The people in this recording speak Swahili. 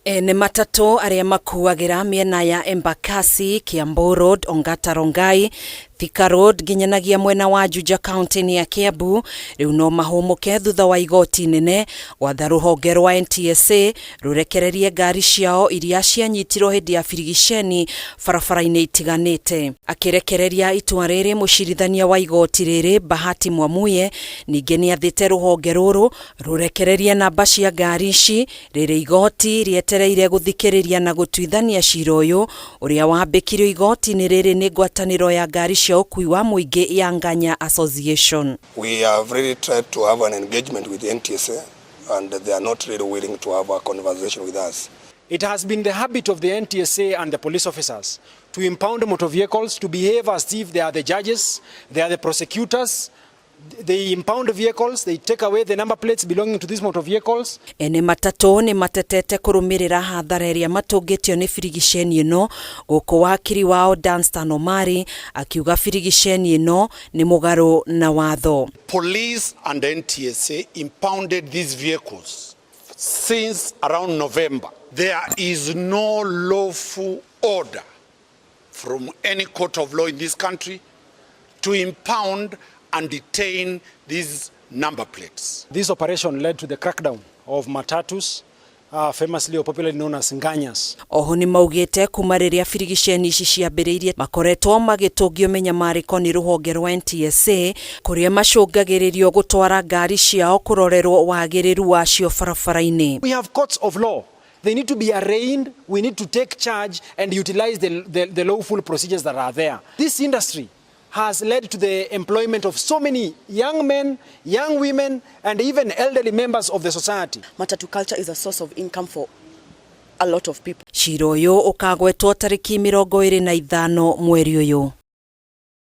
Ene matatu aria makuagira miena ya Embakasi, Kiambu Road, Ongata Rongai, Thika Road ginyanagia mwena wa Juja County ya Kiambu riu no mahumuke thutha wa igoti-INI gwatha ruhonge rwa NTSA rurekererie ngari ciao iria cianyitirwo hindi ya birigiceni barabara-ini itiganite. Akirekereria itua riri mucirithania wa igoti riri Bahati Mwamuye ninge ni athite ruhonge ruru rurekererie namba cia ngari ici riri igoti rietereire guthikiriria na gutuithania cira uyu uria wambikirio igoti-ini riri ni ngwataniro ya ngari cia UKUUI wa MWERI ya Nganya Association. We have really tried to have an engagement with the NTSA and they are not really willing to have a conversation with us. It has been the habit of the NTSA and the police officers to impound motor vehicles, to behave as if they are the judges, they are the prosecutors. They impound vehicles, they take away the number plates belonging to these motor vehicles. Ene matatu ni matetete kurumirira hathara iria matungitio ni birigiceni ino guku wakiri wao Danstan Omari akiuga birigiceni ino ni mugaru na watho. Police and NTSA impounded these vehicles since around November. There is no lawful order from any court of law in this country to impound and detain these number plates. This operation led to the crackdown of MATATUs, famously or popularly known as Nganyas. Oho ni maugite kuma riria birigiceni ici ciambiriirie makoretwo magitungio menyamariko ni ruhonge rwa NTSA kuria macungagiririo gutwara ngari ciao kurorerwo wagiriru wacio barabara-ini. We have courts of law. They need to be arraigned. We need to take charge and utilize the lawful procedures that are there. This industry has led to the employment of so many young men, young women, and even elderly members of the society. Matatu culture is a source of income for a lot of people. Cira uyu ukagwetwo tariki 25 mweri uyu.